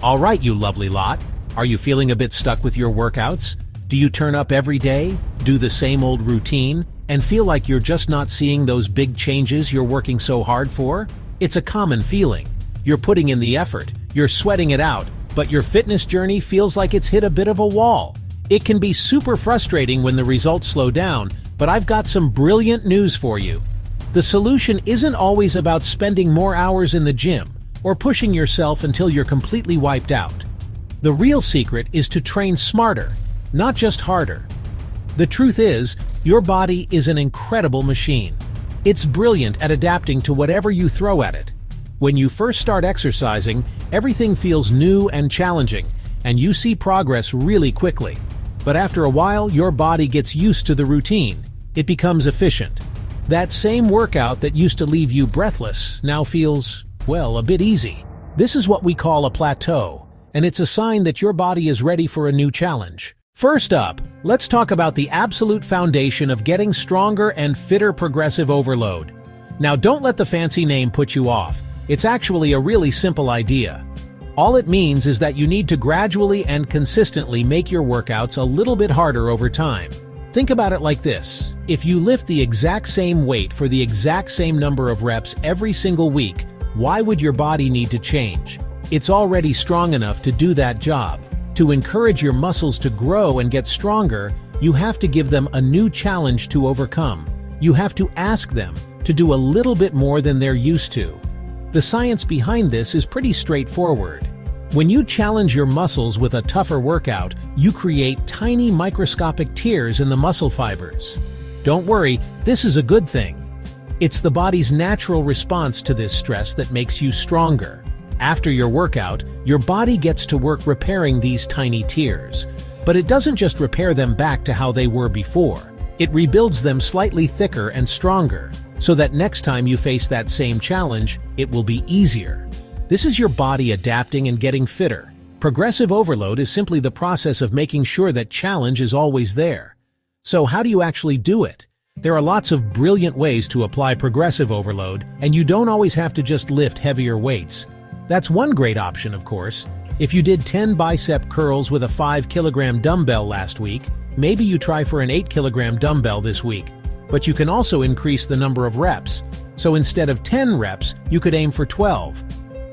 All right, you lovely lot. Are you feeling a bit stuck with your workouts? Do you turn up every day, do the same old routine, and feel like you're just not seeing those big changes you're working so hard for? It's a common feeling. You're putting in the effort, you're sweating it out, but your fitness journey feels like it's hit a bit of a wall. It can be super frustrating when the results slow down, but I've got some brilliant news for you. The solution isn't always about spending more hours in the gym or pushing yourself until you're completely wiped out. The real secret is to train smarter, not just harder. The truth is, your body is an incredible machine. It's brilliant at adapting to whatever you throw at it. When you first start exercising, everything feels new and challenging, and you see progress really quickly. But after a while, your body gets used to the routine. It becomes efficient. That same workout that used to leave you breathless now feels, well, a bit easy. This is what we call a plateau, and it's a sign that your body is ready for a new challenge. First up, let's talk about the absolute foundation of getting stronger and fitter: progressive overload. Now, don't let the fancy name put you off. It's actually a really simple idea. All it means is that you need to gradually and consistently make your workouts a little bit harder over time. Think about it like this. If you lift the exact same weight for the exact same number of reps every single week, why would your body need to change? It's already strong enough to do that job. To encourage your muscles to grow and get stronger, you have to give them a new challenge to overcome. You have to ask them to do a little bit more than they're used to. The science behind this is pretty straightforward. When you challenge your muscles with a tougher workout, you create tiny microscopic tears in the muscle fibers. Don't worry, this is a good thing. It's the body's natural response to this stress that makes you stronger. After your workout, your body gets to work repairing these tiny tears. But it doesn't just repair them back to how they were before. It rebuilds them slightly thicker and stronger, so that next time you face that same challenge, it will be easier. This is your body adapting and getting fitter. Progressive overload is simply the process of making sure that challenge is always there. So how do you actually do it? There are lots of brilliant ways to apply progressive overload, and you don't always have to just lift heavier weights. That's one great option, of course. If you did 10 bicep curls with a 5-kilogram dumbbell last week, maybe you try for an 8-kilogram dumbbell this week. But you can also increase the number of reps. So instead of 10 reps, you could aim for 12.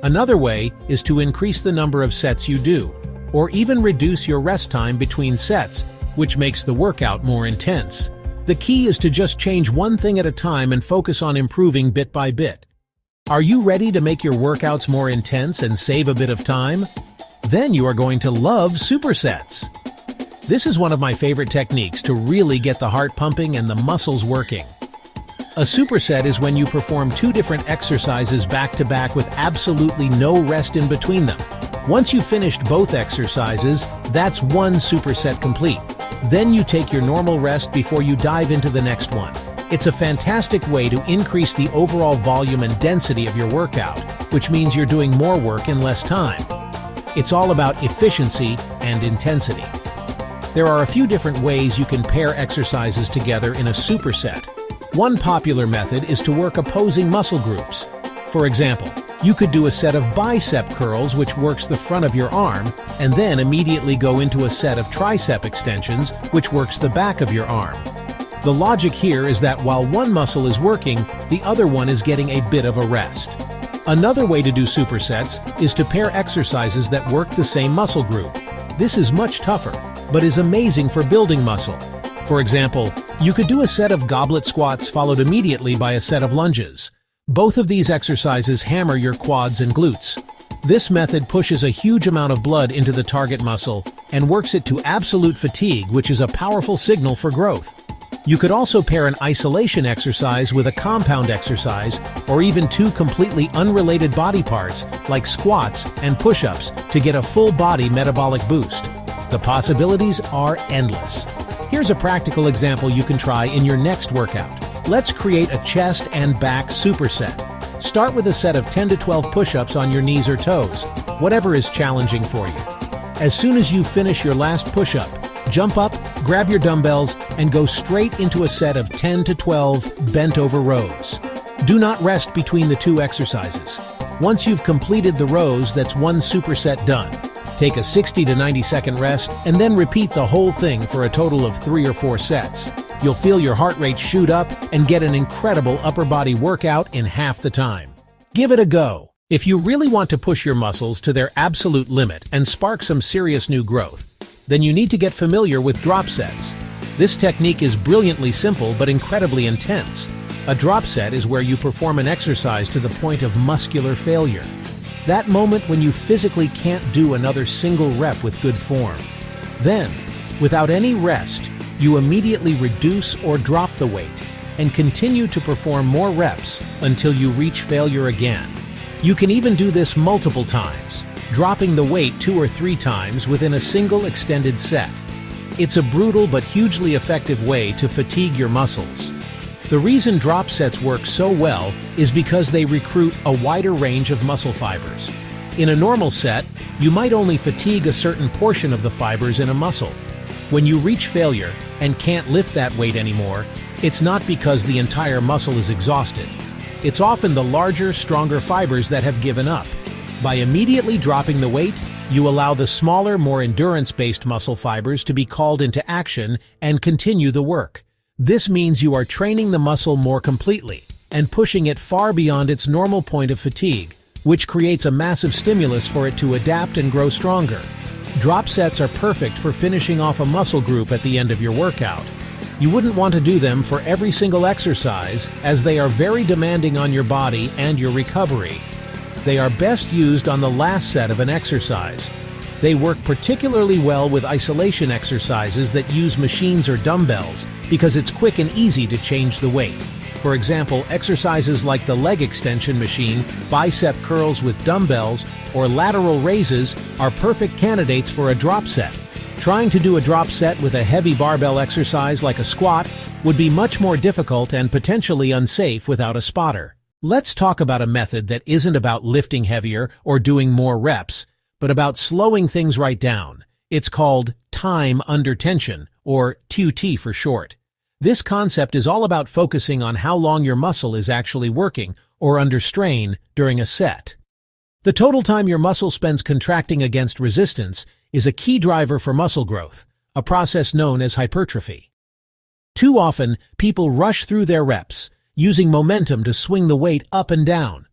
Another way is to increase the number of sets you do, or even reduce your rest time between sets, which makes the workout more intense. The key is to just change one thing at a time and focus on improving bit by bit. Are you ready to make your workouts more intense and save a bit of time? Then you are going to love supersets. This is one of my favorite techniques to really get the heart pumping and the muscles working. A superset is when you perform 2 different exercises back to back with absolutely no rest in between them. Once you've finished both exercises, that's one superset complete. Then you take your normal rest before you dive into the next one. It's a fantastic way to increase the overall volume and density of your workout, which means you're doing more work in less time. It's all about efficiency and intensity. There are a few different ways you can pair exercises together in a superset. One popular method is to work opposing muscle groups. For example, you could do a set of bicep curls, which works the front of your arm, and then immediately go into a set of tricep extensions, which works the back of your arm. The logic here is that while one muscle is working, the other one is getting a bit of a rest. Another way to do supersets is to pair exercises that work the same muscle group. This is much tougher, but is amazing for building muscle. For example, you could do a set of goblet squats followed immediately by a set of lunges. Both of these exercises hammer your quads and glutes. This method pushes a huge amount of blood into the target muscle and works it to absolute fatigue, which is a powerful signal for growth. You could also pair an isolation exercise with a compound exercise, or even 2 completely unrelated body parts like squats and push-ups to get a full body metabolic boost. The possibilities are endless. Here's a practical example you can try in your next workout. Let's create a chest and back superset. Start with a set of 10 to 12 push-ups on your knees or toes, whatever is challenging for you. As soon as you finish your last push-up, jump up, grab your dumbbells, and go straight into a set of 10 to 12 bent-over rows. Do not rest between the 2 exercises. Once you've completed the rows, that's one superset done. Take a 60 to 90 second rest and then repeat the whole thing for a total of 3 or 4 sets. You'll feel your heart rate shoot up and get an incredible upper body workout in half the time. Give it a go. If you really want to push your muscles to their absolute limit and spark some serious new growth, then you need to get familiar with drop sets. This technique is brilliantly simple but incredibly intense. A drop set is where you perform an exercise to the point of muscular failure. That moment when you physically can't do another single rep with good form. Then, without any rest, you immediately reduce or drop the weight and continue to perform more reps until you reach failure again. You can even do this multiple times, dropping the weight 2 or 3 times within a single extended set. It's a brutal but hugely effective way to fatigue your muscles. The reason drop sets work so well is because they recruit a wider range of muscle fibers. In a normal set, you might only fatigue a certain portion of the fibers in a muscle. When you reach failure and can't lift that weight anymore, it's not because the entire muscle is exhausted. It's often the larger, stronger fibers that have given up. By immediately dropping the weight, you allow the smaller, more endurance-based muscle fibers to be called into action and continue the work. This means you are training the muscle more completely and pushing it far beyond its normal point of fatigue, which creates a massive stimulus for it to adapt and grow stronger. Drop sets are perfect for finishing off a muscle group at the end of your workout. You wouldn't want to do them for every single exercise, as they are very demanding on your body and your recovery. They are best used on the last set of an exercise. They work particularly well with isolation exercises that use machines or dumbbells because it's quick and easy to change the weight. For example, exercises like the leg extension machine, bicep curls with dumbbells, or lateral raises are perfect candidates for a drop set. Trying to do a drop set with a heavy barbell exercise like a squat would be much more difficult and potentially unsafe without a spotter. Let's talk about a method that isn't about lifting heavier or doing more reps, but about slowing things right down. It's called time under tension, or TUT for short. This concept is all about focusing on how long your muscle is actually working or under strain during a set. The total time your muscle spends contracting against resistance is a key driver for muscle growth, a process known as hypertrophy. Too often, people rush through their reps, using momentum to swing the weight up and down.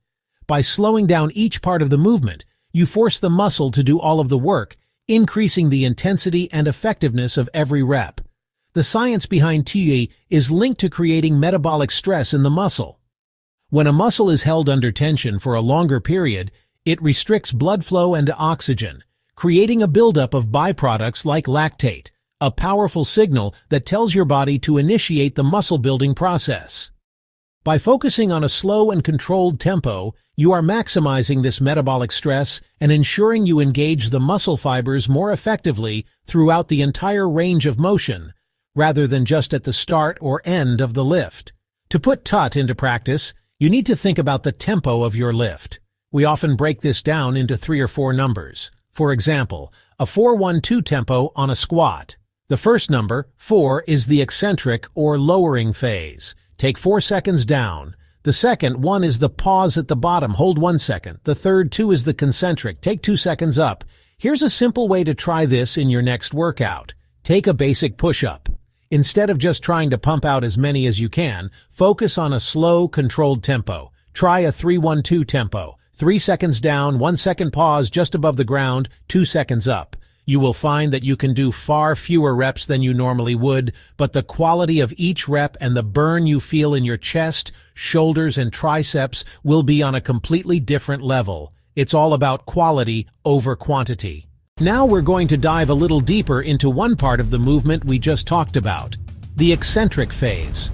By slowing down each part of the movement, you force the muscle to do all of the work, increasing the intensity and effectiveness of every rep. The science behind TUT is linked to creating metabolic stress in the muscle. When a muscle is held under tension for a longer period, it restricts blood flow and oxygen, creating a buildup of byproducts like lactate, a powerful signal that tells your body to initiate the muscle-building process. By focusing on a slow and controlled tempo, you are maximizing this metabolic stress and ensuring you engage the muscle fibers more effectively throughout the entire range of motion, rather than just at the start or end of the lift. To put TUT into practice, you need to think about the tempo of your lift. We often break this down into 3 or 4 numbers. For example, a 4-1-2 tempo on a squat. The first number, 4, is the eccentric or lowering phase. Take 4 seconds down. The second 1 is the pause at the bottom. Hold 1 second. The third 2 is the concentric. Take 2 seconds up. Here's a simple way to try this in your next workout. Take a basic push-up. Instead of just trying to pump out as many as you can, focus on a slow, controlled tempo. Try a 3-1-2 tempo. 3 seconds down, 1 second pause just above the ground, 2 seconds up. You will find that you can do far fewer reps than you normally would, but the quality of each rep and the burn you feel in your chest, shoulders, and triceps will be on a completely different level. It's all about quality over quantity. Now we're going to dive a little deeper into one part of the movement we just talked about, the eccentric phase.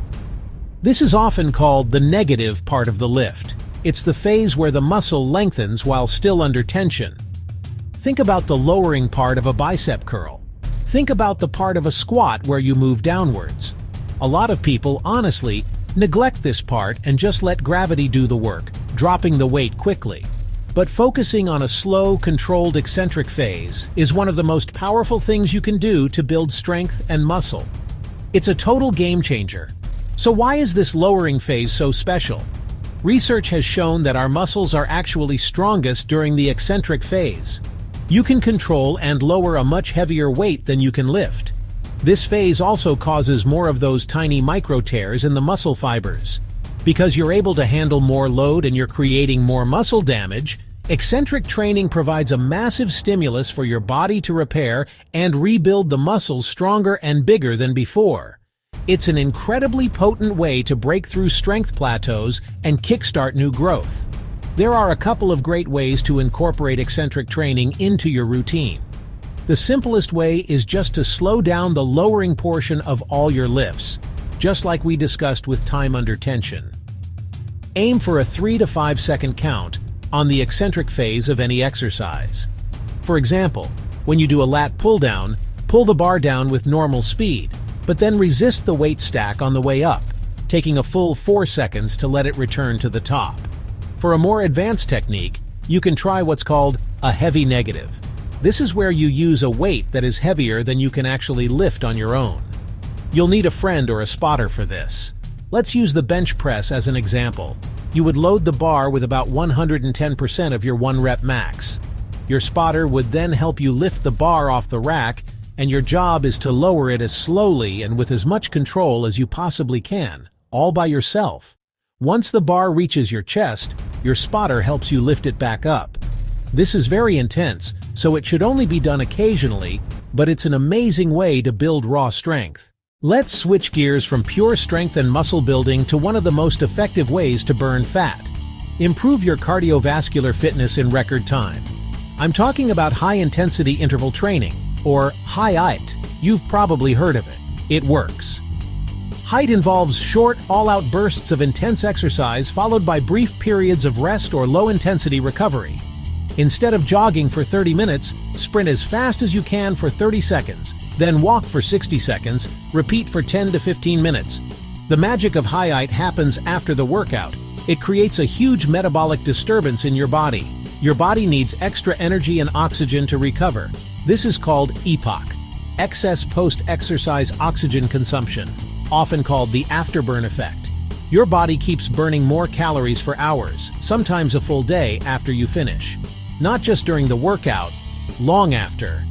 This is often called the negative part of the lift. It's the phase where the muscle lengthens while still under tension. Think about the lowering part of a bicep curl. Think about the part of a squat where you move downwards. A lot of people, honestly, neglect this part and just let gravity do the work, dropping the weight quickly. But focusing on a slow, controlled eccentric phase is one of the most powerful things you can do to build strength and muscle. It's a total game changer. So why is this lowering phase so special? Research has shown that our muscles are actually strongest during the eccentric phase. You can control and lower a much heavier weight than you can lift. This phase also causes more of those tiny micro tears in the muscle fibers. Because you're able to handle more load and you're creating more muscle damage, eccentric training provides a massive stimulus for your body to repair and rebuild the muscles stronger and bigger than before. It's an incredibly potent way to break through strength plateaus and kickstart new growth. There are a couple of great ways to incorporate eccentric training into your routine. The simplest way is just to slow down the lowering portion of all your lifts, just like we discussed with time under tension. Aim for a 3 to 5 second count on the eccentric phase of any exercise. For example, when you do a lat pull down, pull the bar down with normal speed, but then resist the weight stack on the way up, taking a full 4 seconds to let it return to the top. For a more advanced technique, you can try what's called a heavy negative. This is where you use a weight that is heavier than you can actually lift on your own. You'll need a friend or a spotter for this. Let's use the bench press as an example. You would load the bar with about 110% of your 1 rep max. Your spotter would then help you lift the bar off the rack, and your job is to lower it as slowly and with as much control as you possibly can, all by yourself. Once the bar reaches your chest, your spotter helps you lift it back up. This is very intense, so it should only be done occasionally, but it's an amazing way to build raw strength. Let's switch gears from pure strength and muscle building to one of the most effective ways to burn fat. Improve your cardiovascular fitness in record time. I'm talking about high-intensity interval training, or HIIT. You've probably heard of it. It works. HIIT involves short, all-out bursts of intense exercise followed by brief periods of rest or low-intensity recovery. Instead of jogging for 30 minutes, sprint as fast as you can for 30 seconds, then walk for 60 seconds, repeat for 10 to 15 minutes. The magic of HIIT happens after the workout. It creates a huge metabolic disturbance in your body. Your body needs extra energy and oxygen to recover. This is called EPOC, excess post-exercise oxygen consumption, often called the afterburn effect. Your body keeps burning more calories for hours, sometimes a full day after you finish. Not just during the workout, long after.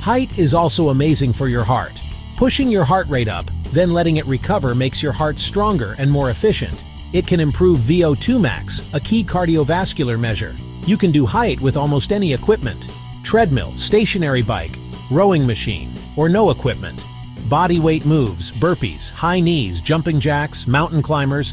HIIT is also amazing for your heart. Pushing your heart rate up, then letting it recover makes your heart stronger and more efficient. It can improve VO2 max, a key cardiovascular measure. You can do HIIT with almost any equipment. Treadmill, stationary bike, rowing machine, or no equipment. Body weight moves, burpees, high knees, jumping jacks, mountain climbers.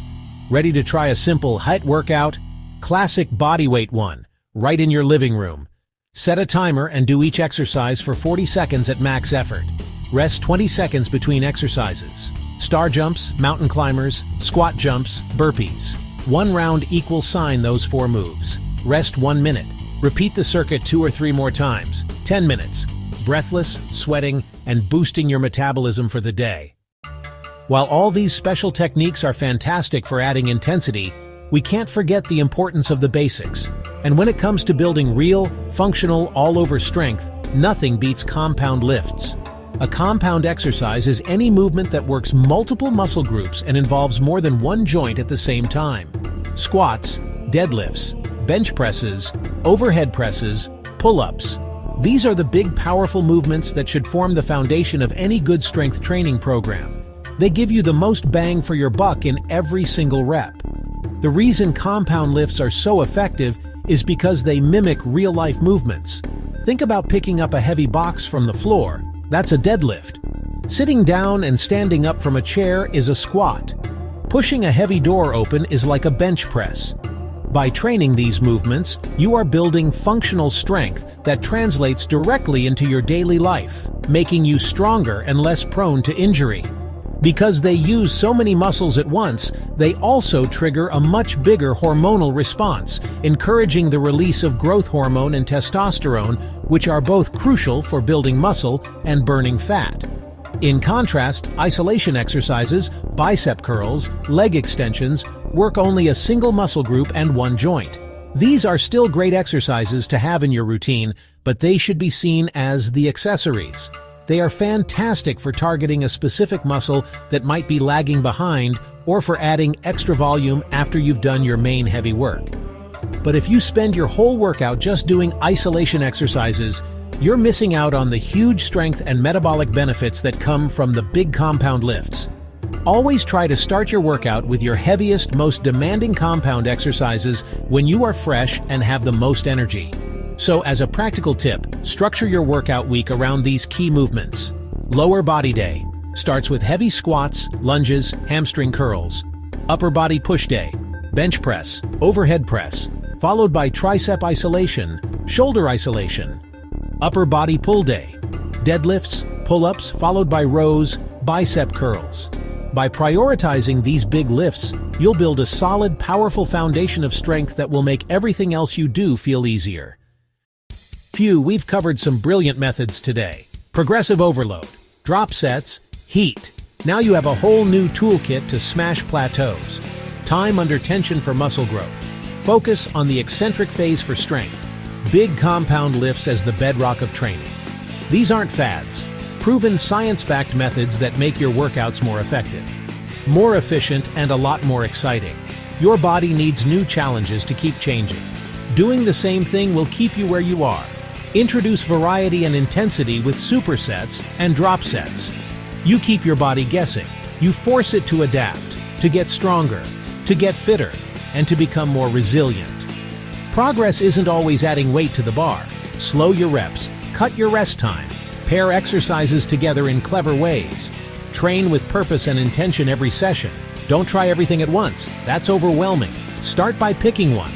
Ready to try a simple HIIT workout? Classic bodyweight one, right in your living room. Set a timer and do each exercise for 40 seconds at max effort. Rest 20 seconds between exercises. Star jumps, mountain climbers, squat jumps, burpees. 1 round equals sign those 4 moves. Rest 1 minute. Repeat the circuit 2 or 3 more times. 10 minutes. Breathless, sweating, and boosting your metabolism for the day. While all these special techniques are fantastic for adding intensity, we can't forget the importance of the basics. And when it comes to building real, functional, all-over strength, nothing beats compound lifts. A compound exercise is any movement that works multiple muscle groups and involves more than one joint at the same time. Squats, deadlifts, bench presses, overhead presses, pull-ups. These are the big, powerful movements that should form the foundation of any good strength training program. They give you the most bang for your buck in every single rep. The reason compound lifts are so effective is because they mimic real-life movements. Think about picking up a heavy box from the floor. That's a deadlift. Sitting down and standing up from a chair is a squat. Pushing a heavy door open is like a bench press. By training these movements, you are building functional strength that translates directly into your daily life, making you stronger and less prone to injury. Because they use so many muscles at once, they also trigger a much bigger hormonal response, encouraging the release of growth hormone and testosterone, which are both crucial for building muscle and burning fat. In contrast, isolation exercises, bicep curls, leg extensions, work only a single muscle group and one joint. These are still great exercises to have in your routine, but they should be seen as the accessories. They are fantastic for targeting a specific muscle that might be lagging behind or for adding extra volume after you've done your main heavy work. But if you spend your whole workout just doing isolation exercises, you're missing out on the huge strength and metabolic benefits that come from the big compound lifts. Always try to start your workout with your heaviest, most demanding compound exercises when you are fresh and have the most energy. So as a practical tip, structure your workout week around these key movements. Lower body day starts with heavy squats, lunges, hamstring curls. Upper body push day, bench press, overhead press, followed by tricep isolation, shoulder isolation. Upper body pull day, deadlifts, pull-ups, followed by rows, bicep curls. By prioritizing these big lifts, you'll build a solid, powerful foundation of strength that will make everything else you do feel easier. Phew, we've covered some brilliant methods today. Progressive overload, drop sets, heat. Now you have a whole new toolkit to smash plateaus. Time under tension for muscle growth. Focus on the eccentric phase for strength. Big compound lifts as the bedrock of training. These aren't fads. Proven science-backed methods that make your workouts more effective, more efficient, and a lot more exciting. Your body needs new challenges to keep changing. Doing the same thing will keep you where you are. Introduce variety and intensity with supersets and drop sets. You keep your body guessing. You force it to adapt, to get stronger, to get fitter, and to become more resilient. Progress isn't always adding weight to the bar. Slow your reps, cut your rest time, pair exercises together in clever ways. Train with purpose and intention every session. Don't try everything at once. That's overwhelming. Start by picking one.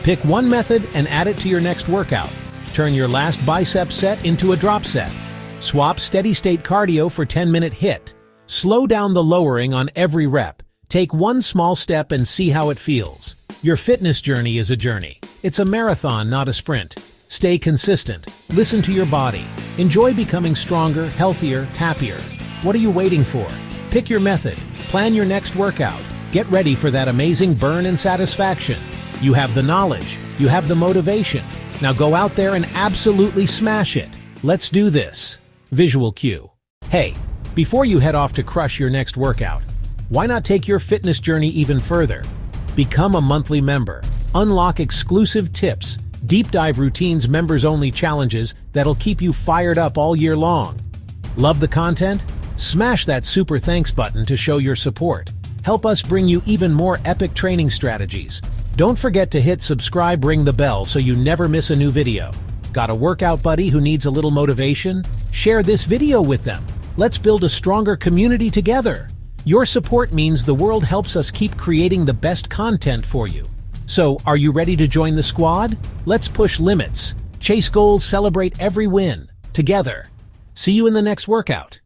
Pick one method and add it to your next workout. Turn your last bicep set into a drop set. Swap steady-state cardio for 10-minute HIIT. Slow down the lowering on every rep. Take one small step and see how it feels. Your fitness journey is a journey. It's a marathon, not a sprint. Stay consistent. Listen to your body. Enjoy becoming stronger, healthier, happier. What are you waiting for? Pick your method. Plan your next workout. Get ready for that amazing burn and satisfaction. You have the knowledge. You have the motivation. Now go out there and absolutely smash it. Let's do this. Visual cue. Hey, before you head off to crush your next workout, why not take your fitness journey even further? Become a monthly member. Unlock exclusive tips, deep dive routines, members-only challenges that'll keep you fired up all year long. Love the content? Smash that super thanks button to show your support. Help us bring you even more epic training strategies. Don't forget to hit subscribe, ring the bell so you never miss a new video. Got a workout buddy who needs a little motivation? Share this video with them. Let's build a stronger community together. Your support means the world helps us keep creating the best content for you. So, are you ready to join the squad? Let's push limits, chase goals, celebrate every win, together. See you in the next workout.